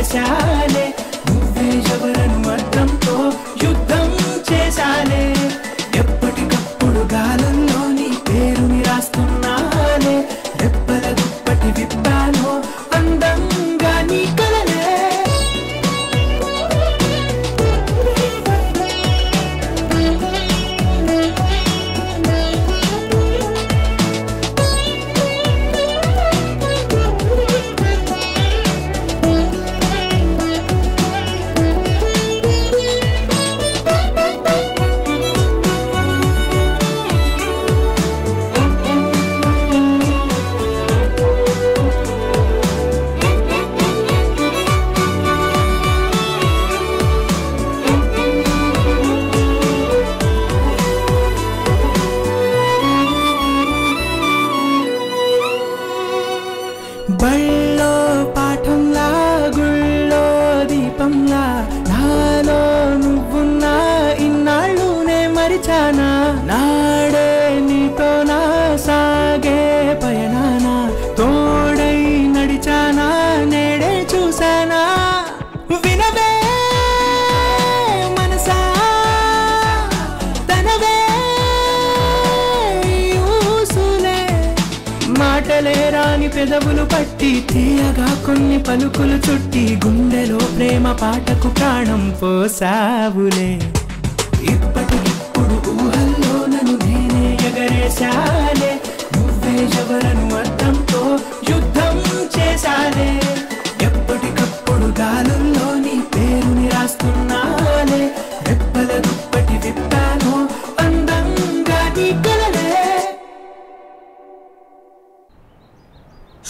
ఎగరేశాలే నువ్వే ఎవరను అర్థంతో యుద్ధం చేశాలే ఎప్పటికప్పుడు గాలంలో నీ పేరుని రాస్తున్నాలే రెప్పల దుప్పటి విప్పాలో అందంగా నీ కలలే బళ్ళో పాఠంలా గుళ్ళో దీపంలా నాలో నువ్వున్నా ఇన్నాళ్ళునే మరిచానా నాడే నీతో నా సాగే పయనానా తోడై నడిచానా నేడే చూసానా వినవే మనసా తనవే ఊసులే మాటలే రాని పెదవులు పట్టి తీయగా కొన్ని పలుకులు చుట్టి గుండెలో ప్రేమ పాటకు ప్రాణం పోసావులే ఇప్పటికిప్పుడు ఊహల్లో నన్ను నేనే ఎగరేశాలే నువ్వే ఎవరను అర్థంతో యుద్ధం చేశాలే ఎప్పటికప్పుడు గాలుల్లో నీ పేరుని రాస్తున్నాలే రెప్పల దుప్పటి విప్పాను అందంగా నీ కలలే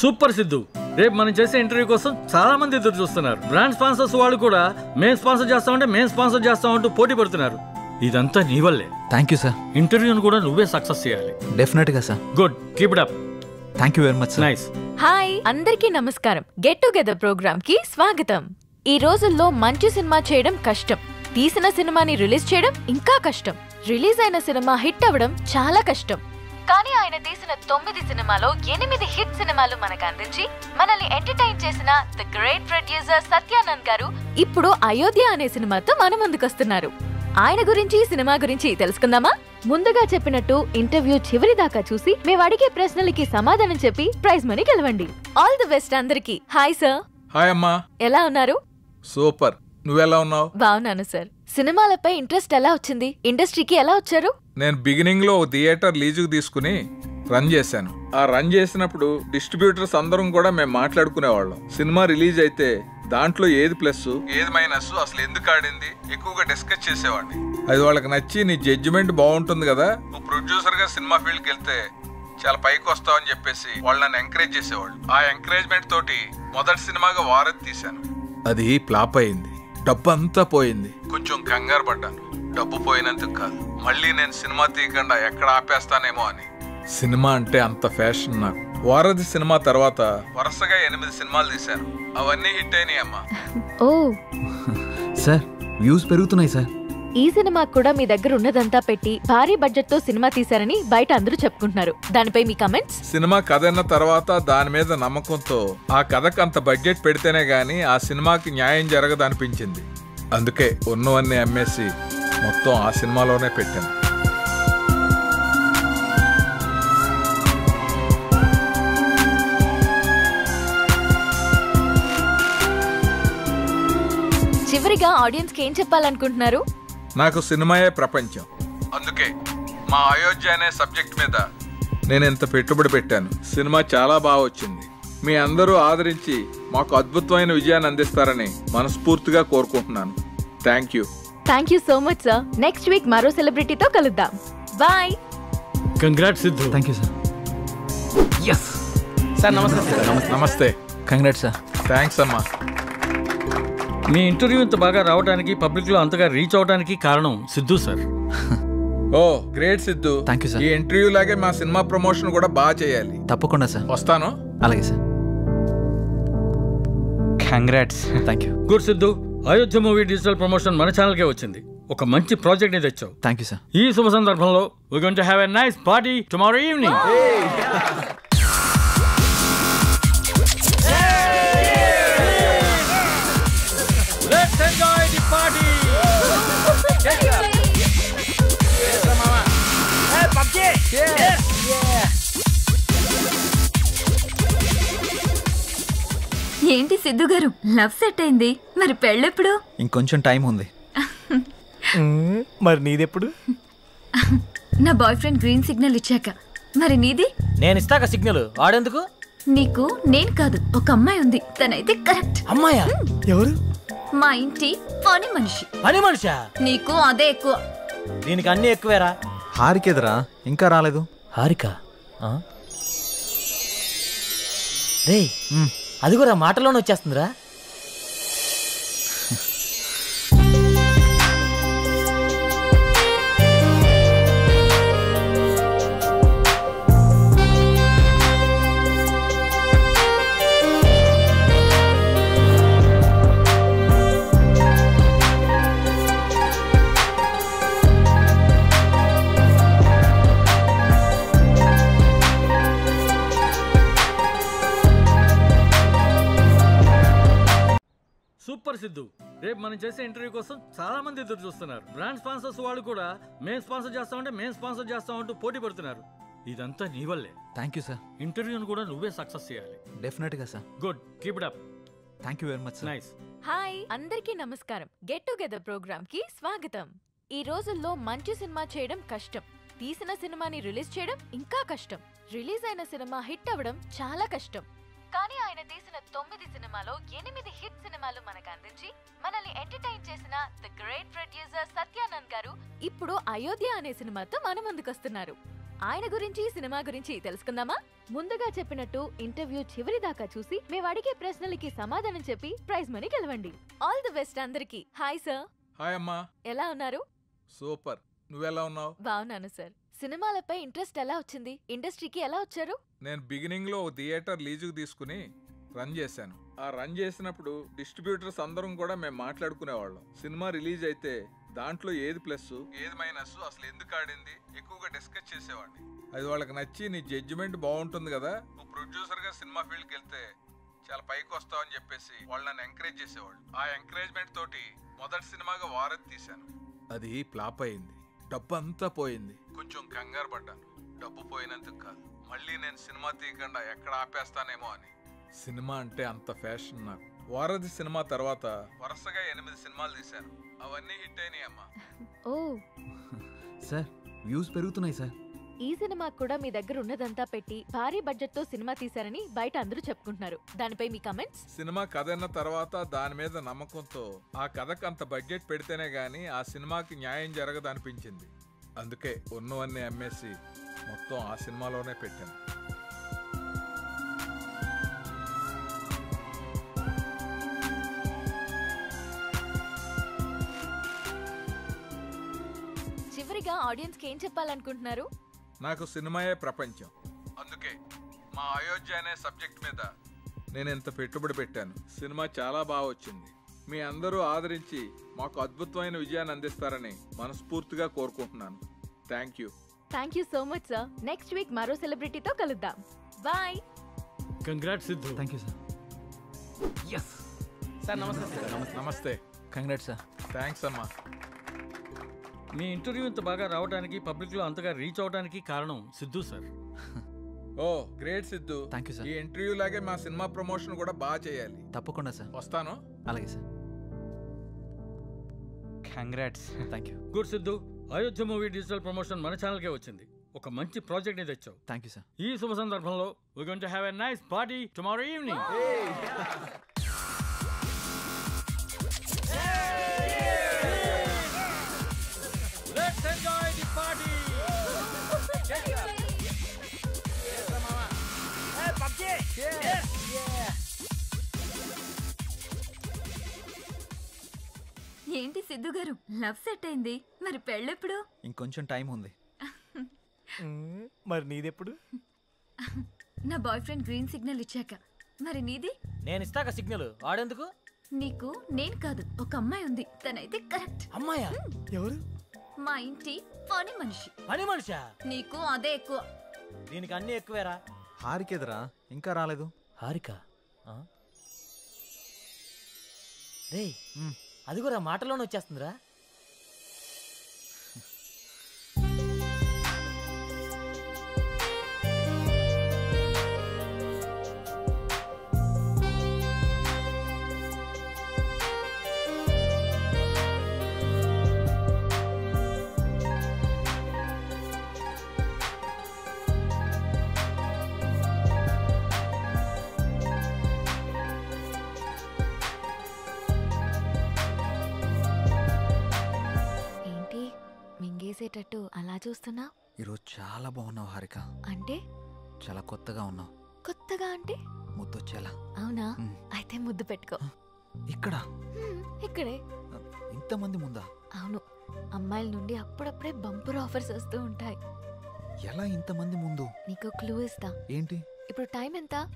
సూపర్ సిద్ధు రేపు మనం చేసే ఇంటర్వ్యూ కోసం చాలా మంది ఎదురు చూస్తున్నారు బ్రాండ్ స్పాన్సర్స్ వాళ్ళు కూడా మేము స్పాన్సర్ చేస్తామంటే మేము స్పాన్సర్ చేస్తామంటూ పోటీ పడుతున్నారు ఇదంతా నీ వల్లే థ్యాంక్ యూ సార్ ఇంటర్వ్యూను కూడా నువ్వే సక్సెస్ చేయాలి డెఫినెట్ గా sir good keep it up thank you very much nice hi అందరికీ నమస్కారం గెట్ టుగెదర్ ప్రోగ్రామ్ కి స్వాగతం ఈ రోజుల్లో మంచి సినిమా చేయడం కష్టం తీసిన సినిమాని రిలీజ్ చేయడం ఇంకా కష్టం రిలీజ్ అయిన సినిమా హిట్ అవ్వడం చాలా కష్టం కానీ ఆయన తీసిన 9 సినిమాలో 8 హిట్ సినిమాలు మనకు అందించి మనల్ని ఎంటర్టైన్ చేసిన ది గ్రేట్ ప్రొడ్యూసర్ సత్యానంద్ గారు ఇప్పుడు అయోధ్య అనే సినిమాతో మన ముందుకొస్తున్నారు ఆయన గురించి సినిమా గురించి తెలుసుకుందామా ముందుగా చెప్పినట్టు ఇంటర్వ్యూ చివరి దాకా చూసి మేము అడిగే ప్రశ్నలకి సమాధానం చెప్పి ప్రైజ్ మనీ గెలవండి ఆల్ ది బెస్ట్ అందరికి హాయ్ సార్ హాయ్ అమ్మా ఎలా ఉన్నారు సూపర్ నువ్వెలా ఉన్నావు బాగున్నాను సార్ సినిమాలపై ఇంట్రెస్ట్ ఎలా వచ్చింది ఇండస్ట్రీకి ఎలా వచ్చారు నేను బిగినింగ్ లో థియేటర్ లీజుకు తీసుకుని రన్ చేశాను ఆ రన్ చేసినప్పుడు డిస్ట్రిబ్యూటర్స్ అందరం కూడా మేము మాట్లాడుకునేవాళ్ళం సినిమా రిలీజ్ అయితే దాంట్లో ఏది ప్లస్ ఏది మైనస్ అసలు ఎందుకు ఆడింది ఎక్కువగా డిస్కస్ చేసేవాడిని అది వాళ్ళకి నచ్చి నీ జడ్జిమెంట్ బాగుంటుంది కదా నువ్వు ప్రొడ్యూసర్ గా సినిమా ఫీల్డ్కి వెళ్తే చాలా పైకి వస్తావు అని చెప్పేసి వాళ్ళు నన్ను ఎంకరేజ్ చేసేవాళ్ళు ఆ ఎంకరేజ్మెంట్ తోటి మొదటి సినిమాగా వారధి తీశాను అది ఫ్లాప్ అయింది డబ్బు అంతా పోయింది కొంచెం కంగారు పడ్డాను డబ్బు పోయినందుకు కాదు మళ్ళీ నేను సినిమా తీయకుండా ఎక్కడ ఆపేస్తానేమో అని సినిమా అంటే అంత ఫ్యాషన్ నాకు వారధి సినిమా తర్వాత వరుసగా 8 సినిమాలు తీశాను అవన్నీ హిట్ అయినాయి అమ్మా ఓ సార్ వ్యూస్ పెరుగుతున్నాయి సార్ ఈ సినిమా కూడా మీ దగ్గర ఉన్నదంతా పెట్టి భారీ బడ్జెట్ తో సినిమా తీశారని బయట అందరూ చెప్పుకుంటున్నారు దానిపై మీ కమెంట్స్ సినిమా కథ అన్న తర్వాత దాని మీద నమ్మకంతో ఆ కథకు అంత బడ్జెట్ పెడితేనే గానీ ఆ సినిమాకి న్యాయం జరగదు అనిపించింది అందుకే ఉన్నవన్నీ అమ్మేసి మొత్తం ఆ సినిమాలోనే పెట్టాను చివరిగా ఆడియన్స్ కి ఏం చెప్పాలనుకుంటున్నారు నాకు సినిమాయే ప్రపంచం అందుకే మా అయోధ్య అనే సబ్జెక్ట్ మీద నేను ఇంత పెట్టుబడి పెట్టాను సినిమా చాలా బాగా వచ్చింది మీ అందరూ ఆదరించి మాకు అద్భుతమైన విజయాన్ని అందిస్తారని మనస్ఫూర్తిగా కోరుకుంటున్నాను thank you so much sir next week మరో సెలబ్రిటీతో కలుద్దాం bye congrats Siddhu thank you sir yes sir నమస్తే నమస్తే కంగ్రాట్స్ సార్ థ్యాంక్స్ అమ్మా మీ ఇంటర్వ్యూ ఇంత బాగా రావడానికి పబ్లిక్ లో అంతగా రీచ్ అవడానికి కారణం Siddhu sir oh great Siddhu thank you sir ఈ ఇంటర్వ్యూ లాగే మా సినిమా ప్రమోషన్ కూడా బాగా చేయాలి తప్పకుండా సార్ వస్తాను అలాగే sir congrats thank you good Siddhu Ayodhya movie digital promotion మన ఛానల్ కే వచ్చింది ఒక మంచి ప్రాజెక్ట్ ని తెచ్చావు థ్యాంక్ యూ సార్ ఈ శుభ సందర్భంలో we're going to have a nice party tomorrow evening ఏంటి సిద్ధు గారు, లవ్ సెట్ అయింది, మరి పెళ్ళెప్పుడు? ఇంకొంచెం టైం ఉంది. మరి నీదెప్పుడు? నా బాయ్ ఫ్రెండ్ గ్రీన్ సిగ్నల్ ఇచ్చాక. మరి నీది? నేను ఇస్తాక సిగ్నల్ వాడేందుకు? నీకు నేను కాదు, ఒక అమ్మాయి ఉంది, తనైతే కరెక్ట్. అమ్మాయా? ఎవరు? మా ఇంటి పని మనిషి. పని మనిషా? నీకు అదే ఎక్కువ. దీనికి అన్ని ఎక్కువేరా. హారికేదరా ఇంకా రాలేదు. హారిక రే, అది కూడా మాటలోనే వచ్చేస్తుందిరా. సూపర్ సిద్ధు, రేపు మనం చేసే ఇంటర్వ్యూ కోసం చాలా మంది ఎదురు చూస్తున్నారు. బ్రాండ్ స్పాన్సర్స్ వాళ్ళు కూడా మేము స్పాన్సర్ చేస్తామంటూ పోటీ పడుతున్నారు. ఇదంతా నీ వల్లే. Thank you sir. ఇంటర్వ్యూను కూడా నువ్వే సక్సెస్ చేయాలి. డెఫినెట్గా sir. Good, keep it up. Thank you very much sir. Nice. Hi అందరికీ నమస్కారం. గెట్ టుగెదర్ ప్రోగ్రామ్ కి స్వాగతం. ఈ రోజుల్లో మంచి సినిమా చేయడం కష్టం. తీసిన సినిమాని రిలీజ్ చేయడం ఇంకా కష్టం. రిలీజ్ అయిన సినిమా హిట్ అవ్వడం చాలా కష్టం. కానీ ఆయన తీసిన 9 సినిమాలో 8 హిట్ సినిమాలు మనకు అందించి మనల్ని ఎంటర్టైన్ చేసిన ది గ్రేట్ ప్రొడ్యూసర్ సత్యానంద్ గారు ఇప్పుడు అయోధ్య అనే సినిమాతో మన ముందుకొస్తున్నారు. ఆయన గురించి, సినిమా గురించి తెలుసుకుందామా? ముందుగా చెప్పినట్టు ఇంటర్వ్యూ చివరి దాకా చూసి మేము అడిగే ప్రశ్నలకి సమాధానం చెప్పి ప్రైజ్ మనీ గెలవండి. ఆల్ ది బెస్ట్ అందరికి. Hi sir. హాయ్ అమ్మా. ఎలా ఉన్నారు? సూపర్. నువ్వెలా ఉన్నావు? బాగున్నాను సార్. సినిమాలపై ఇంట్రెస్ట్ ఎలా వచ్చింది? ఇండస్ట్రీకి ఎలా వచ్చారు? నేను బిగినింగ్ లో థియేటర్ లీజుకు తీసుకుని రన్ చేశాను. ఆ రన్ చేసినప్పుడు డిస్ట్రిబ్యూటర్స్ అందరం కూడా మేము మాట్లాడుకునేవాళ్ళం. సినిమా రిలీజ్ అయితే దాంట్లో ఏది ప్లస్ ఏది మైనస్, అసలు ఎందుకు ఆడింది ఎక్కువగా డిస్కస్ చేసేవాడిని. అది వాళ్ళకి నచ్చి నీ జడ్జిమెంట్ బాగుంటుంది కదా, నువ్వు ప్రొడ్యూసర్ గా సినిమా ఫీల్డ్కి వెళ్తే చాలా పైకి వస్తావు అని చెప్పేసి వాళ్ళు నన్ను ఎంకరేజ్ చేసేవాళ్ళు. ఆ ఎంకరేజ్మెంట్ తోటి మొదటి సినిమాగా వారధి తీశాను. అది ఫ్లాప్ అయింది. డబ్బు అంతా పోయింది. కొంచెం కంగారు పడ్డాను. డబ్బు పోయినందుకు కాదు, మళ్ళీ నేను సినిమా తీయకుండా ఎక్కడ ఆపేస్తానేమో అని. సినిమా అంటే అంత ఫ్యాషన్ నాకు. వారధి సినిమా తర్వాత వరుసగా 8 సినిమాలు తీశాను. అవన్నీ హిట్ అయినాయి అమ్మా. ఓ సార్, వ్యూస్ పెరుగుతున్నాయి సార్. ఈ సినిమా కూడా మీ దగ్గర ఉన్నదంతా పెట్టి భారీ బడ్జెట్ తో సినిమా తీశారని బయట అందరూ చెప్పుకుంటున్నారు. దానిపై మీ కమెంట్స్? సినిమా కథ అన్న తర్వాత దాని మీద నమ్మకంతో ఆ కథకు అంత బడ్జెట్ పెడితేనే గానీ ఆ సినిమాకి న్యాయం జరగదనిపించింది. అందుకే ఉన్నవన్నీ అమ్మేసి మొత్తం ఆ సినిమాలోనే పెట్టాను. చివరిగా ఆడియన్స్ కి ఏం చెప్పాలనుకుంటున్నారు? నాకు సినిమాయే ప్రపంచం. అందుకే మా అయోధ్య అనే సబ్జెక్ట్ మీద నేను ఎంత పెట్టుబడి పెట్టాను. సినిమా చాలా బాగా వచ్చింది. మీ అందరూ ఆదరించి మాకు అద్భుతమైన విజయాన్ని అందిస్తారని మనస్ఫూర్తిగా కోరుకుంటున్నాను. Thank you. Thank you so much sir. Next week మరో సెలబ్రిటీతో కలుద్దాం. Bye. Congrats Siddhu. Thank you sir. Yes sir. నమస్తే సార్. నమస్తే. Congrats sir. థ్యాంక్స్ అమ్మా. మీ ఇంటర్వ్యూ ఇంత బాగా రావడానికి, పబ్లిక్ లో అంతగా రీచ్ అవడానికి కారణం Siddhu sir. Oh great Siddhu. Thank you sir. ఈ ఇంటర్వ్యూ లాగే మా సినిమా ప్రమోషన్ కూడా బాగా చేయాలి. తప్పకుండా సార్. వస్తాను. అలాగే sir. Congrats. Thank you. Good Siddhu, Ayodhya movie digital promotion మన ఛానల్కే వచ్చింది. ఒక మంచి ప్రాజెక్ట్ ని తెచ్చావు. Thank you sir. ఈ శుభ సందర్భంలో we're going to have a nice party tomorrow evening. Let's enjoy the party. ఏంటి సిద్ధు గారు, లవ్ సెట్ అయింది, మరి పెళ్ళెప్పుడు? ఇంకొంచెం టైం ఉంది. మరి నీదెప్పుడు? నా బాయ్ ఫ్రెండ్ గ్రీన్ సిగ్నల్ ఇచ్చాక. మరి నీది? నేను ఇస్తాక సిగ్నల్ వాడేందుకు? నీకు నేను కాదు, ఒక అమ్మాయి ఉంది, తనైతే కరెక్ట్. అమ్మాయా? ఎవరు? మా ఇంటి పని మనిషి. పని మనిషా? నీకు అదే ఎక్కువ. దీనికి అన్ని ఎక్కువేరా. హారికేదరా ఇంకా రాలేదు. హారిక రే, అది కూడా మాటలోనే వచ్చేస్తుందిరా. చూసేటట్టు అలా చూస్తున్నా? ఈరోజు చాలా బాగున్నావు హారిక. అంటే చాలా కొత్తగా ఉన్నావు. కొత్తగా అంటే? ముద్దొచ్చేలా. అవునా? మ్. అయితే ముద్దు పెట్టుకో. ఇక్కడ ఇక్కడే. ఇంతమంది ముందా? అవును, అమ్మాయిల నుండి అప్పుడప్పుడే బంపర్ ఆఫర్స్ వస్తూ ఉంటాయి. ఎలా ఇంతమంది ముందు? నీకు క్లూ ఇస్తా. ఏంటి? ఇప్పుడు టైం ఎంత?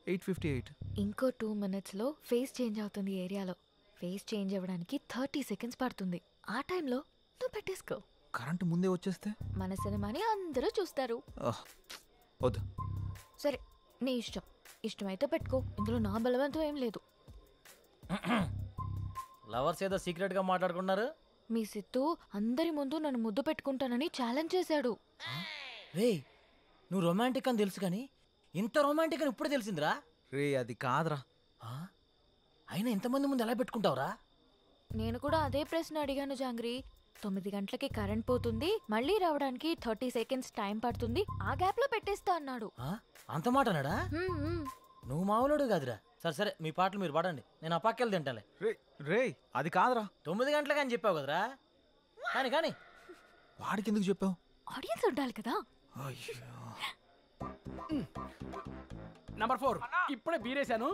8:58. ఇంకో 2 minutesలో ఫేస్ చేంజ్ అవుతుంది ఏరియాలో. ఫేస్ చేంజ్ అవ్వడానికి 30 seconds పడుతుంది. ఆ టైంలో నువ్వు పెట్టేసుకో. కరెంటు ముందే వచ్చేస్తే? మన సినిమాని అందరూ చూస్తారు. వద్దు. సరే, నీ ఇష్టం. ఇష్టమైతే పెట్టుకో, ఇందులో నా బలవంతం ఏం లేదు. లవర్స్ ఏదో సీక్రెట్ గా మాట్లాడుకున్నారు. మీ సిత్తు అందరి ముందు నన్ను ముద్దు పెట్టుకుంటానని ఛాలెంజ్ చేశాడు. రే, నువ్వు రొమాంటిక్ అని తెలుసు కానీ ఇంత రొమాంటిక్ అని ఇప్పుడే తెలిసిందిరా. రే అది కాదురా. ఆ? అయినా ఇంతమంది ముందు ఎలా పెట్టుకుంటావురా? నేను కూడా అదే ప్రశ్న అడిగాను జాంగ్రీ. 9 గంటలకి కరెంట్ పోతుంది, మళ్ళీ రావడానికి 30 seconds టైం పడుతుంది, ఆ గ్యాప్ లో పెట్టేస్తా అన్నాడు. ఆ? అంత మాట అన్నాడా? హ్మ్. నువ్వు మామూలుడు కాదురా. సరే సరే, మీ పాటలు మీరు పాడండి, నేను ఆ పక్కెళ్ళి తింటాలే. రే అది కాదురా. 9 గంటలకు అని చెప్పావు కదరా. కానీ కానీ వాడికి ఎందుకు చెప్పావు? ఆడియన్స్ ఉండాలి కదా. నంబర్ 4 ఇప్పుడే బీరేశాను.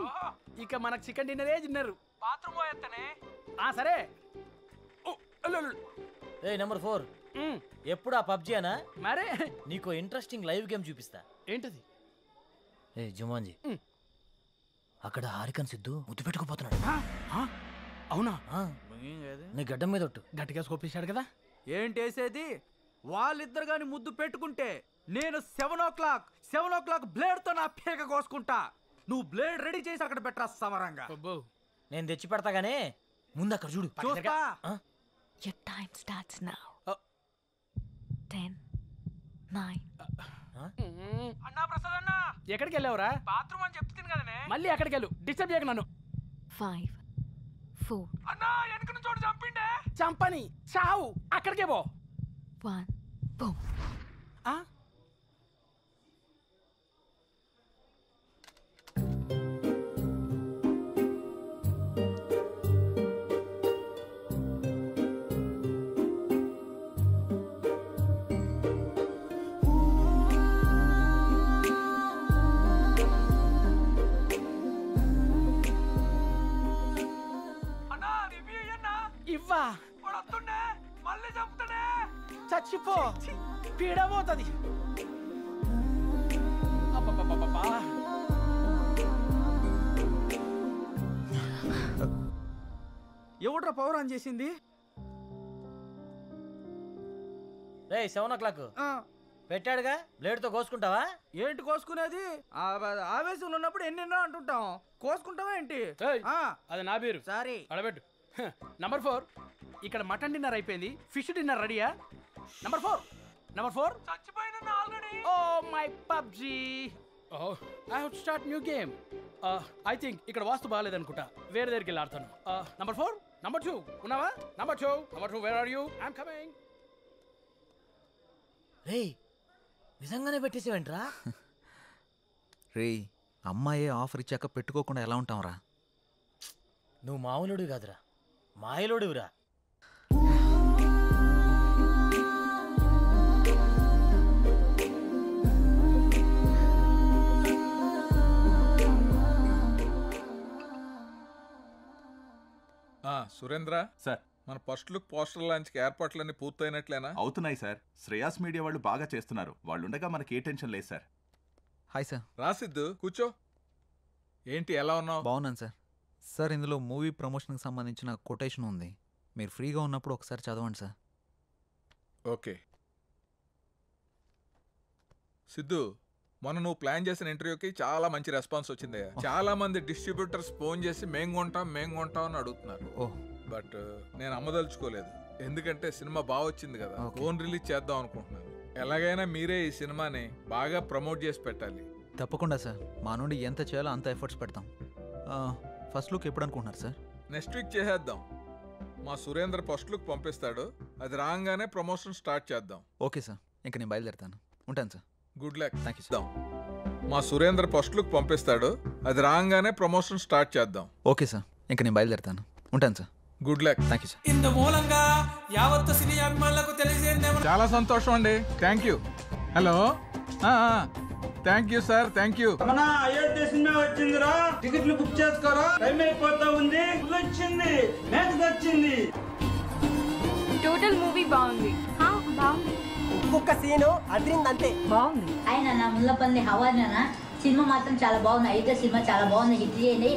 ఇక మనకు చికెన్ డిన్నరే తిన్నారు. బాత్రూమ్ పోయేస్తానే. సరే. ఏ నెంబర్ 4, ఎప్పుడు ఆ పబ్జీ అనా? మరే నీకు ఇంట్రెస్టింగ్ లైవ్ గేమ్ చూపిస్తా. ఏంటది? ఏ జుమాన్జీ, అక్కడ హారికన్ సిద్ధు ముద్దు పెట్టుకుపోతున్నాడు. అవునా? నీ గడ్డం మీద ఒట్టు. గట్టిగా స్కోపేశాడు కదా. ఏంటేసేది? వాళ్ళిద్దరు గాని ముద్దు పెట్టుకుంటే నేను 7 o'clock బ్లేడ్ తో నా పీక కోసుకుంటా. నువ్వు బ్లేడ్ రెడీ చేసి అక్కడ పెట్టరా సమరంగా. నేను తెచ్చి పెడతా గానీ ముందు అక్కడ చూడు. చూస్తా. Your time starts now. 10, 9. అన్నా ప్రసాద్ అన్న, ఎక్కడికి వెళ్ళావురా? బాత్రూమ్ అని చెప్తుంది కదనే. మళ్ళీ ఎక్కడికి వెళ్ళు, డిస్టర్బ్ చేయకు నన్ను. 5, 4. అన్నా వెనక నుంచి చోటు చంపిండే. చంపని చావు, అక్కడికే పో. 1, boom. ఇవ్వా వస్తుండే, మళ్ళీ చంపుతాడే. చచ్చిపో, పీడబోతుంది. ఎవడ్రా పవర్ ఆన్ చేసింది? రే 7 o'clock పెట్టాడుగా, బ్లేడ్ తో కోసుకుంటావా? ఏంటి కోసుకునేది? ఆవేశంలో ఉన్నప్పుడు ఎన్నెన్నో అంటుంటాం, కోసుకుంటావా ఏంటి? అది నా పేరు. సారీ, అడబెట్టు. నంబర్ 4, ఇక్కడ మటన్ డిన్నర్ అయిపోయింది, ఫిష్ డిన్నర్ రెడీయా? నంబర్ 4 చచ్చిపోయిన already. Oh my PUBG. I have to start new game. I think ఇక్కడ వాస్తు బాగాలేదనుకుంటా, వేరే దగ్గరికి వెళ్ళి ఆడతాను. నంబర్ 4, నంబర్ 2 ఉన్నావా? Number 2 where are you? I'm coming. రే నిజంగానే పెట్టేసేవేంట్రా? రే అమ్మాయే ఆఫర్ ఇచ్చాక పెట్టుకోకుండా ఎలా ఉంటాంరా? నువ్వు మామూలుడు కాదురా, మాయలోడురా. సురేంద్ర సార్, మన ఫస్ట్ లుక్ పోస్టర్ లాంచ్కి ఏర్పాట్లన్నీ పూర్తయినట్లేనా? అవుతున్నాయి సార్. శ్రేయాస్ మీడియా వాళ్ళు బాగా చేస్తున్నారు. వాళ్ళుండగా మనకి ఏ టెన్షన్ లేదు సార్. Hi sir. రాసిద్దు కూర్చో. ఏంటి ఎలా ఉన్నావు? బాగున్నాను సార్. సార్ ఇందులో మూవీ ప్రమోషన్కి సంబంధించిన కొటేషన్ ఉంది, మీరు ఫ్రీగా ఉన్నప్పుడు ఒకసారి చదవండి సార్. ఓకే. సిద్ధు, మొన్న నువ్వు ప్లాన్ చేసిన ఇంటర్వ్యూకి చాలా మంచి రెస్పాన్స్ వచ్చిందయ్యా. చాలా మంది డిస్ట్రిబ్యూటర్స్ ఫోన్ చేసి మేం కొంటాం అని అడుగుతున్నారు. బట్ నేను అమ్మదలుచుకోలేదు, ఎందుకంటే సినిమా బాగా వచ్చింది కదా, ఫోన్ రిలీజ్ చేద్దాం అనుకుంటున్నాను. ఎలాగైనా మీరే ఈ సినిమాని బాగా ప్రమోట్ చేసి పెట్టాలి. తప్పకుండా సార్, మా నుండి ఎంత చేయాలో అంత ఎఫర్ట్స్ పెడతాం. ఫస్ట్ లుక్ ఎప్పుడు అనుకుంటున్నారు సార్? నెక్స్ట్ వీక్ చేసేద్దాం. మా సురేంద్ర ఫస్ట్ లుక్ పంపిస్తాడు, అది రాగానే ప్రమోషన్ స్టార్ట్ చేద్దాం. ఓకే సార్, ఇంక నేను బయలుదేరుతాను. ఉంటాను sir. Good luck. Thank you sir. మా సురేంద్ర ఫస్ట్ లుక్ పంపిస్తాడు, అది రాగానే ప్రమోషన్ స్టార్ట్ చేద్దాం. ఓకే సార్, ఇంక నేను బయలుదేరుతాను. ఉంటాను sir. Good luck. Thank you sir. ఇందు మూలంగా యావత్తు సినీ అభిమానులకు తెలియజేయండి. చాలా సంతోషం అండి. Thank you. Hello, thank you sir, thank you. Ayodhya cinema వచ్చిందిరా, టికెట్లు బుక్ చేసుకోరా, టైం అయిపోతా ఉంది. వచ్చింది, మ్యాచ్ వచ్చింది. టోటల్ మూవీ బాగుంది. బాగుంది. ఒక్కొక్క సీను అదిరిందంతే. బాగుంది. ఆయన నా ముల్లపల్లి హవానా సినిమా మాత్రం చాలా బాగుంది. అయితే సినిమా చాలా బాగుంది. హిట్ చేయండి.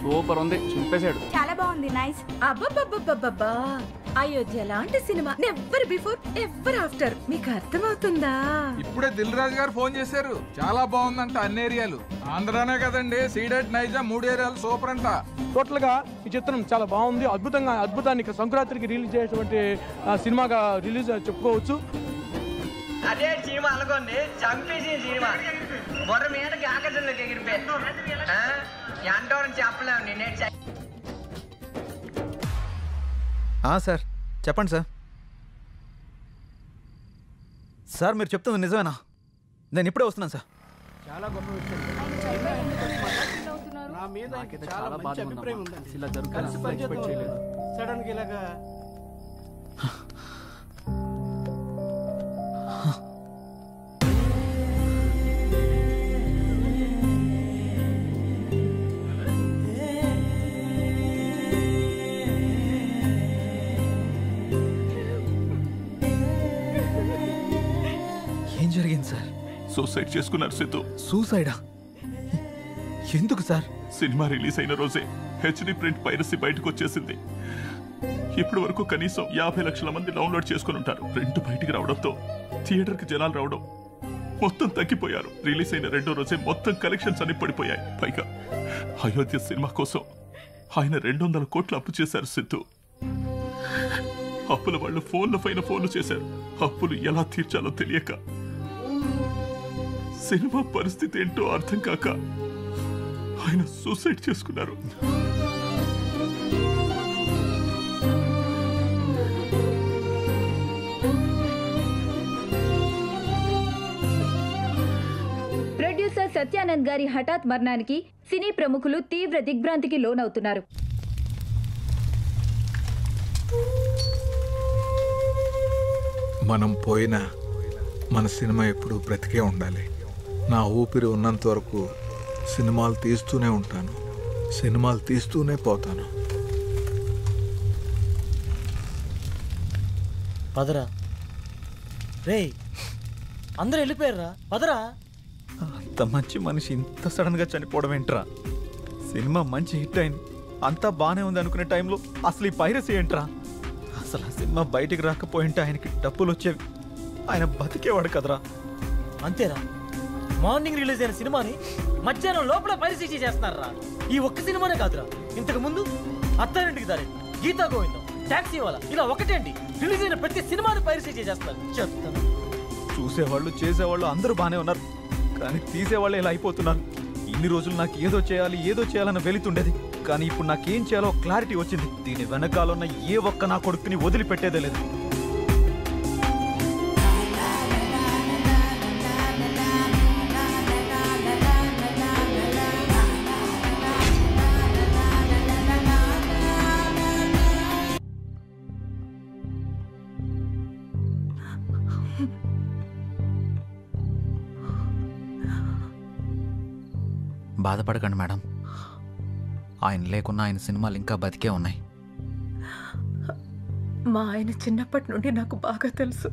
సూపర్ ఉంది, చింపేశాడు. చాలా బాగుంది. నైస్. అబ్బబ్బబ్బబ్బబ్బా, అయోధ్య లాంటి cinema never before ever after. మీకు అర్థమవుతుందా? ఇప్పుడే దిల్ రాజు గారు ఫోన్ చేశారు. చాలా బాగుందంట అన్ని ఏరియాలు. ఆంధ్రానే కదండి, సీడెడ్ నైజా 3 ఏరియాలు సూపర్ అంట. టోటల్ గా ఈ చిత్రం చాలా బాగుంది. అద్భుతాన్ని సంక్రాంతికి రిలీజ్ చేసేటువంటి సినిమాగా రిలీజ్ చెప్పుకోవచ్చు. అదే సినిమా అనుకోండి, చంపేసిన సినిమా బొర్ర మీదకి ఆకర్షణలోకి ఎగిరిపోయారు. ఎంతో చెప్పలేము నేనే. సార్ చెప్పండి సార్. సార్ మీరు చెప్తుంది నిజమేనా? నేను ఇప్పుడే వస్తున్నాను సార్. చాలా గొప్ప విషయం. నా మీద చాలా మంచి అభిప్రాయం ఉందండి. ఇలా జరుగుతుంది. సడన్ గా ఇలాగా జరిగింది సార్? సూసైడ్ చేసుకున్నారు సిద్ధు. సూసైడా? ఎందుకు సార్? సినిమా రిలీజ్ అయిన రోజే హెచ్డి ప్రింట్ పైరసీ బయటకు వచ్చేసింది. ఇప్పటి వరకు కనీసం 50 లక్షల మంది డౌన్లోడ్ చేసుకుని ఉంటారు. ప్రింట్ బయటికి రావడంతో థియేటర్కి జనాలు రావడం మొత్తం తగ్గిపోయారు. రిలీజ్ అయిన 2వ రోజే మొత్తం కలెక్షన్స్ అన్ని పడిపోయాయి. పైగా అయోధ్య సినిమా కోసం ఆయన 200 కోట్లు అప్పు చేశారు సిద్ధు. అప్పుల వాళ్ళు ఫోన్ల పైన ఫోన్లు చేశారు. అప్పులు ఎలా తీర్చాలో తెలియక, సినిమా పరిస్థితి ఏంటో అర్థం కాక ఆయన సూసైడ్ చేసుకున్నారు. ప్రొడ్యూసర్ సత్యానంద్ గారి హఠాత్ మరణానికి సినీ ప్రముఖులు తీవ్ర దిగ్భ్రాంతికి లోనవుతున్నారు. మనం పోయినా మన సినిమా ఎప్పుడు బ్రతికే ఉండాలి. నా ఊపిరి ఉన్నంత వరకు సినిమాలు తీస్తూనే ఉంటాను, సినిమాలు తీస్తూనే పోతాను. పదరా రే, అందరూ వెళ్ళిపోయారా? పదరా. అంత మంచి మనిషి ఇంత సడన్ గా చనిపోవడం ఏంట్రా? సినిమా మంచి హిట్ అయింది, అంతా బానే ఉంది అనుకునే టైంలో అసలు ఈ పైరసీ ఏంట్రా? అసలు ఆ సినిమా బయటికి రాకపోయింటే ఆయనకి డబ్బులు వచ్చేవి, ఆయన బతికేవాడు కదరా. అంతేరా, మార్నింగ్ రిలీజ్ అయిన సినిమాని మధ్యాహ్నం లోపల పైరసీ చేస్తున్నారా? ఈ ఒక్క సినిమానే కాదురా, ఇంతకు ముందు అత్తారింటికి దారి, గీతా గోవిందం, టాక్సీ వాళ్ళ, ఇలా ఒకటేంటి రిలీజ్ అయిన ప్రతి సినిమాని పైరసీ చేస్తున్నారు. చెప్తాను. చూసేవాళ్ళు చేసేవాళ్ళు అందరూ బానే ఉన్నారు, కానీ తీసేవాళ్ళు ఇలా అయిపోతున్నారు. ఇన్ని రోజులు నాకు ఏదో చేయాలన్న వెళుతుండేది, కానీ ఇప్పుడు నాకేం చేయాలో క్లారిటీ వచ్చింది. దీని వెనకాలన్న ఏ ఒక్క నా కొడుకుని వదిలిపెట్టేదే లేదు. బాధపడకండి మేడం, ఆయన లేకున్నా ఆయన సినిమాలు ఇంకా బతికే ఉన్నాయి. మా ఆయన చిన్నప్పటి నుండి నాకు బాగా తెలుసు.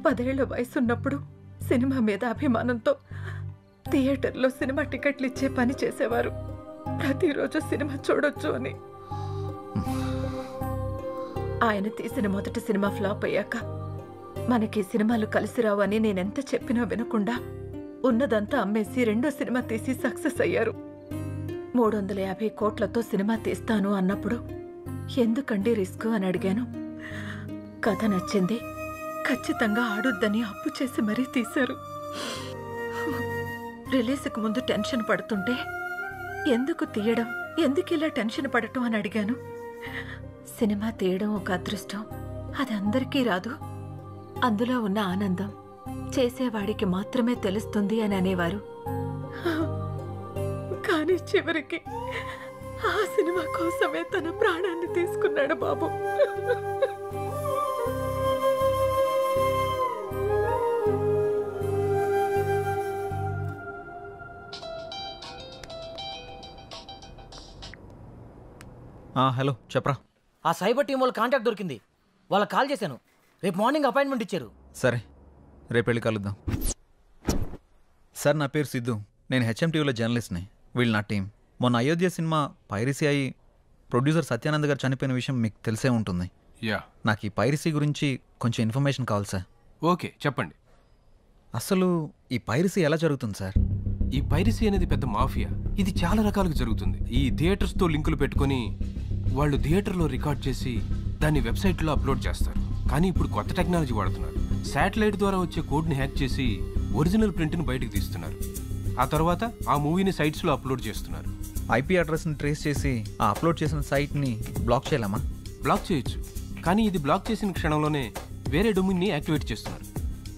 10 ఏళ్ల వయసున్నప్పుడు సినిమా మీద అభిమానంతో థియేటర్లో సినిమా టికెట్లు ఇచ్చే పని చేసేవారు. ప్రతిరోజు సినిమా చూడొచ్చు అని. ఆయన తీసిన మొదటి సినిమా ఫ్లాప్ అయ్యాక మనకి సినిమాలు కలిసి రావు అని నేనెంత చెప్పినా వినకుండా ఉన్నదంతా అమ్మేసి 2వ సినిమా తీసి సక్సెస్ అయ్యారు. 350 కోట్లతో సినిమా తీస్తాను అన్నప్పుడు ఎందుకండి రిస్క్ అని అడిగాను. కథ నచ్చింది, ఖచ్చితంగా ఆడొద్దని అప్పు చేసి మరీ తీశారు. రిలీజ్కి ముందు టెన్షన్ పడుతుంటే ఎందుకు తీయడం, ఎందుకు ఇలా టెన్షన్ పడటం అని అడిగాను. సినిమా తీయడం ఒక అదృష్టం, అది అందరికీ రాదు. అందులో ఉన్న ఆనందం చేసేవాడికి మాత్రమే తెలుస్తుంది అని అనేవారు. కానీ చివరికి ఆ సినిమా కోసమే తన ప్రాణాన్ని తీసుకున్నాడు బాబు. హలో చెప్పరా. ఆ సైబర్ టీం వాళ్ళ కాంటాక్ట్ దొరికింది. వాళ్ళకి కాల్ చేశాను. రేపు మార్నింగ్ అపాయింట్మెంట్ ఇచ్చారు. సరే రేపు వెళ్ళి కలుద్దాం. సార్ నా పేరు సిద్ధు, నేను హెచ్ఎంటీవీలో జర్నలిస్ట్ని. వీళ్ళు నా టీం. మొన్న అయోధ్య సినిమా పైరసీ అయి ప్రొడ్యూసర్ సత్యానంద్ గారు చనిపోయిన విషయం మీకు తెలిసే ఉంటుంది. నాకు ఈ పైరసీ గురించి కొంచెం ఇన్ఫర్మేషన్ కావాలి సార్. ఓకే చెప్పండి. అసలు ఈ పైరసీ ఎలా జరుగుతుంది సార్? ఈ పైరసీ అనేది పెద్ద మాఫియా. ఇది చాలా రకాలుగా జరుగుతుంది. ఈ థియేటర్స్తో లింకులు పెట్టుకొని వాళ్ళు థియేటర్లో రికార్డ్ చేసి దాన్ని వెబ్సైట్లో అప్లోడ్ చేస్తారు. కానీ ఇప్పుడు కొత్త టెక్నాలజీ వాడుతున్నారు. శాటిలైట్ ద్వారా వచ్చే కోడ్ని హ్యాక్ చేసి ఒరిజినల్ ప్రింట్ని బయటకు తీస్తున్నారు. ఆ తర్వాత ఆ మూవీని సైట్స్లో అప్లోడ్ చేస్తున్నారు. ఐపీ అడ్రస్ని ట్రేస్ చేసి ఆ అప్లోడ్ చేసిన సైట్ని బ్లాక్ చేయలేమా? బ్లాక్ చేయొచ్చు, కానీ ఇది బ్లాక్ చేసిన క్షణంలోనే వేరే డొమైన్ని యాక్టివేట్ చేస్తున్నారు.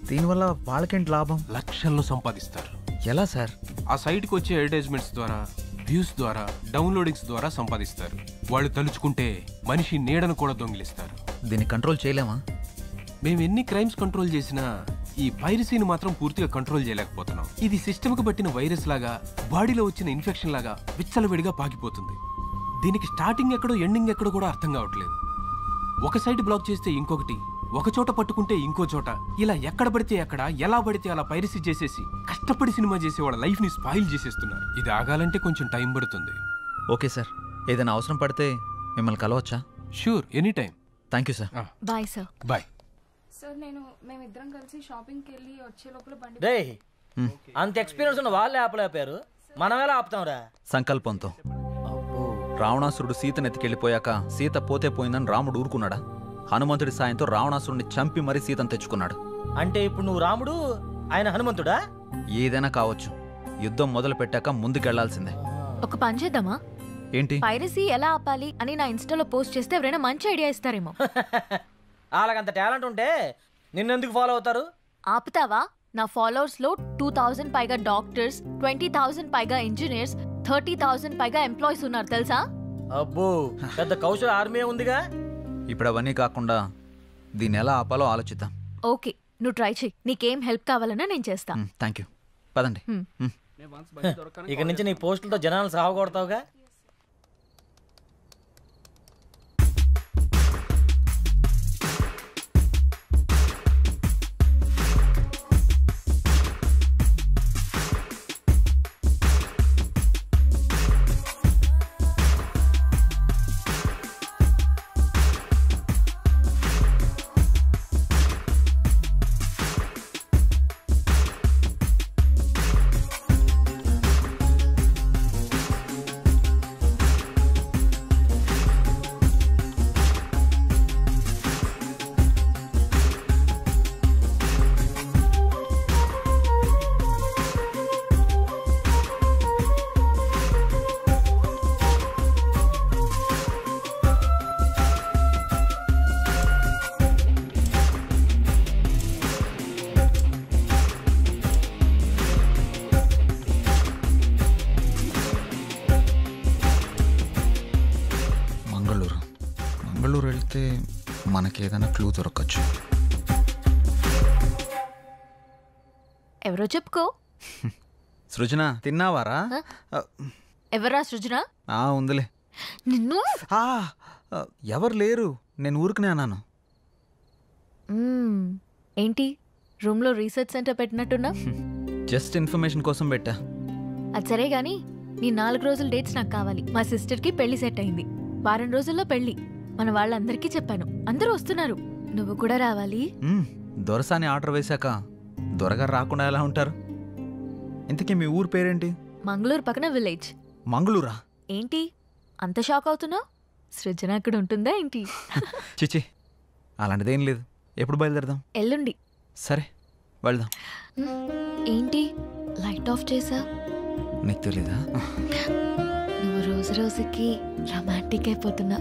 దీనివల్ల వాళ్ళకేంటి లాభం? లక్షల్లో సంపాదిస్తారు. ఎలా సార్? ఆ సైట్కి వచ్చే అడ్వర్టైజ్మెంట్స్ ద్వారా, వ్యూస్ ద్వారా, డౌన్లోడింగ్స్ ద్వారా సంపాదిస్తారు. వాళ్ళు తలుచుకుంటే మనిషి నీడను కూడా దొంగిలిస్తారు. దీన్ని కంట్రోల్ చేయలేమా? మేము ఎన్ని క్రైమ్స్ కంట్రోల్ చేసినా ఈ పైరసీని మాత్రం పూర్తిగా కంట్రోల్ చేయలేకపోతున్నాం. ఇది సిస్టమ్కి పట్టిన వైరస్ లాగా, బాడీలో వచ్చిన ఇన్ఫెక్షన్ లాగా విచ్చలవిడిగా పాకిపోతుంది. దీనికి స్టార్టింగ్ ఎక్కడో ఎండింగ్ ఎక్కడో కూడా అర్థం కావట్లేదు. ఒక సైట్ బ్లాక్ చేస్తే ఇంకొకటి, ఒక చోట పట్టుకుంటే ఇంకో చోట, ఇలా ఎక్కడ పడితే ఎక్కడ, ఎలా పడితే అలా పైరసీ చేసేసి కష్టపడి సినిమా చేసే వాళ్ళ లైఫ్ని స్పాయిల్ చేసేస్తున్నారు. ఇది ఆగాలంటే కొంచెం టైం పడుతుంది. ఓకే సార్, ఏదైనా అవసరం పడితే మిమ్మల్ని కలవచ్చా? Sure, any time. Thank you sir. Bye sir. Bye sir. మేమిద్దరం కలిసి షాపింగ్కి వెళ్ళి వచ్చే లోపల బండి. డే అంత ఎక్స్పీరియన్స్ ఉన్న వాళ్ళే ఆపలేపారు, మనం ఎలా ఆపుతాంరా? సంకల్పంతో. రావణాసురుడు సీతను ఎత్తికెళ్ళిపోయాక సీత పోతే పోయిందని రాముడు ఊరుకున్నాడా? హనుమంతుడి సాయంతో రావణాసురుడిని చంపి మరీ సీతను తెచ్చుకున్నాడు. అంటే ఇప్పుడు నువ్వు రాముడు, ఆయన హనుమంతుడా? ఏదైనా కావచ్చు, యుద్ధం మొదలు పెట్టాక ముందుకెళ్లాల్సిందే. ఒక పని చేద్దామా? ఏంటి? పైరసీ ఎలా ఆపాలి అని నా ఇన్స్టాలో పోస్ట్ చేస్తే ఎవరైనా మంచి ఐడియా ఇస్తారేమో. అలాగంత టాలెంట్ ఉంటే నిన్నెందుకు ఫాలో అవుతారు? ఆపుతావా? నా ఫాలోవర్స్ లో 2000 పైగా డాక్టర్స్, 20,000 పైగా ఇంజనీర్స్, 30,000 పైగా ఎంప్లాయీస్ ఉన్నారు తెలుసా? అబ్బో, పెద్ద కౌశల ఆర్మీ ఉందిగా. ఇప్పుడు అవన్నీ కాకుండా దీన్ని ఎలా ఆపాలో ఆలోచిద్దాం. ఓకే, నువ్వు ట్రై చెయ్యి. నీకేం హెల్ప్ కావాలన్నా నేను చేస్తా. Thank you. పదండి. ఇక నుంచి నీ పోస్టులతో జనాలు సావగొడతావుగా. మంగళూరు వెళ్తే మనకేదైనా క్లూ దొరకచ్చు. ఎవరో చెప్పుకో. సృజన, తిన్నావారా? ఎవరా సృజన? ఉందిలే. నిన్ను ఎవరు లేరు, నేను ఊరుకునే అన్నాను. ఏంటి రూమ్లో రీసెర్చ్ సెంటర్ పెట్టినట్టున్నా? జస్ట్ ఇన్ఫర్మేషన్ కోసం పెట్టా. అది సరే గాని నీ 4 రోజుల డేట్స్ నాకు కావాలి. మా సిస్టర్కి పెళ్లి సెట్ అయింది. వారం రోజుల్లో పెళ్లి. మన వాళ్ళందరికీ చెప్పాను, అందరూ వస్తున్నారు. నువ్వు కూడా రావాలి. దొరసాని ఆర్డర్ వేశాక దొరగారు రాకుండా ఎలా ఉంటారు? ఇంతకీ మీ ఊరు పేరేంటి? మంగళూరు పక్కన విలేజ్. మంగళూరా? ఏంటి అంత షాక్ అవుతున్నావు? సృజన అక్కడ ఉంటుందా ఏంటి? చిచి, అలాంటిదేం లేదు. ఎప్పుడు బయలుదేరదాం? ఎల్లుండి. సరే వెళ్దాం. ఏంటి లైట్ ఆఫ్ చేసా? నీకు తెలీదా? నువ్వు రోజు రోజుకి రొమాంటిక్ అయిపోతున్నా.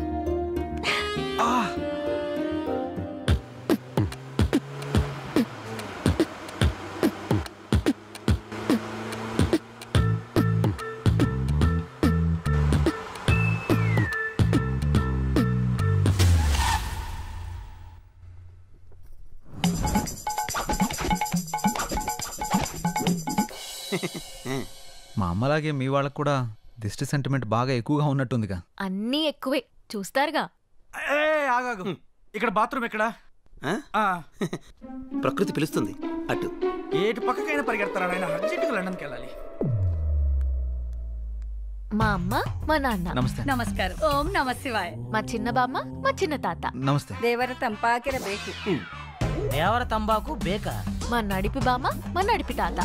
అమ్మలాగే మీ వాళ్ళకు కూడా దిష్టి సెంటిమెంట్ బాగా ఎక్కువగా ఉన్నట్టుందిగా. అన్నీ ఎక్కువే చూస్తారుగా. ఆగాగు, ఇక్కడ బాత్రూమ్ ఎక్కడ? ప్రకృతి పిలుస్తుంది అటు. ఏటు పక్కకైనా పరిగెడతారా నాయన? అర్జెంటుగా లండన్కి వెళ్ళాలి. మా అమ్మ మా నాన్న. నమస్తే. ನಮಸ್ಕಾರ. ಓಂ ನಮ ಶಿವಾಯ. మా చిన్న బామ్మ మా చిన్న తాత. నమస్తే. ದೇವರ ತಂಪಾಕಿರಬೇಕು. దేవర తంబాకు బేక. మా నడిపి బామ్మ మా నడిపి తాత.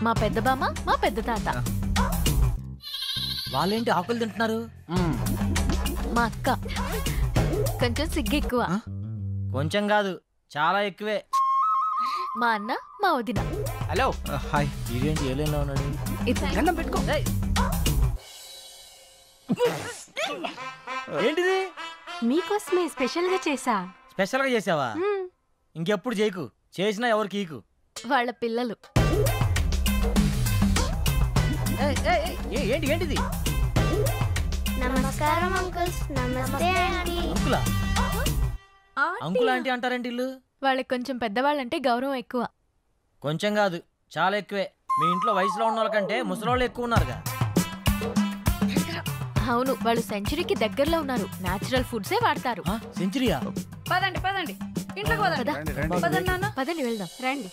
మా పెద్ద బామ్మ మా పెద్ద తాత. వాళ్ళేంటి ఆకులు తింటున్నారు? మా అక్క కొంచెం సిగ్గు ఎక్కువ. కొంచెం కాదు చాలా ఎక్కువే. మా అన్న మా వదిన. Hello hi. ఇదేంటి ఏలేలా ఉన్నాడు? గన్నం పెట్టుకో. ఏంటిది? మీకోసమే స్పెషల్ గా చేసా. స్పెషల్ గా చేసావా? ఇంకెప్పుడు చేయకు, చేసినా ఎవరికి ఈకు. వాళ్ళ పిల్లలు. ఏంటి ఏంటిది? నమస్కారం అంకుల్స్. నమస్తే ఆంటీ. అంకులా? అంకుల్ ఆంటీ అంటారేంటి ఇల్లు? వాళ్ళకి కొంచెం పెద్దవాళ్ళంటే గౌరవం ఎక్కువ. కొంచెం కాదు చాలా ఎక్కువే. మీ ఇంట్లో వయసులో ఉన్న వాళ్ళకంటే ముసలోళ్ళు ఎక్కువ ఉన్నారుగా. అవును, వాళ్ళు సెంచరీకి దగ్గరలో ఉన్నారు. నేచురల్ ఫుడ్సే వాడతారు. సెంచరీయా? పదండి పదండి, ఇంట్లోకి పదండి. పదండి నాన్న. పదండి వెళ్దాం. రండి.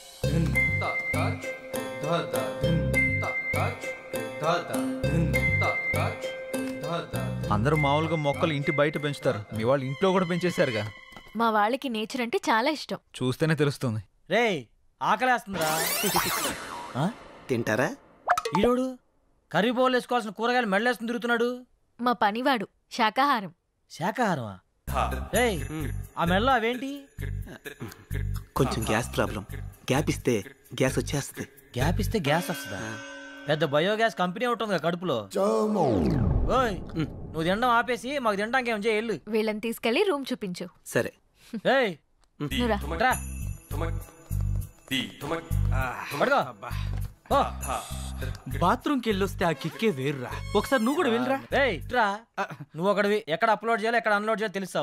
అందరూ మామూలుగా మొక్కలు ఇంటి బయట పెంచుతారు, మీ వాళ్ళు ఇంట్లో కూడా పెంచేశారుగా. మా వాళ్ళకి నేచర్ అంటే చాలా ఇష్టం. చూస్తేనే తెలుస్తుంది. రే ఆకలేస్తుందిరా. తింటారా? ఈరోడు కర్రీ బౌల్ వేసుకోవాల్సిన కూరగాయలు మెడలేసుకుని తిరుగుతున్నాడు. మా పనివాడు శాకాహారం. శాకాహారమా? రేయ్ ఆ మెడలో అవేంటి? కొంచెం గ్యాస్ ప్రాబ్లం. గ్యాప్ ఇస్తే గ్యాస్ వచ్చేస్తుంది. గ్యాప్ ఇస్తే గ్యాస్ వస్తుందా? పెద్ద బయోగ్యాస్ కంపెనీ ఉంటుంది కడుపులో. ఓయ్ నువ్వు తినడం ఆపేసి మాకు తినడానికి ఏం చేయ. వీళ్ళని తీసుకెళ్లి రూమ్ చూపించు. సరే. ఏయ్ రా. పడుకో. బాత్రూమ్కి వెళ్ళొస్తే ఆ కిక్కే వేరురా. ఒకసారి నువ్వు కూడా వెళ్ళరా. నువ్వు ఒకటివి ఎక్కడ అప్లోడ్ చేయాలో ఎక్కడ అన్లోడ్ చేయాలో తెలుస్తావు.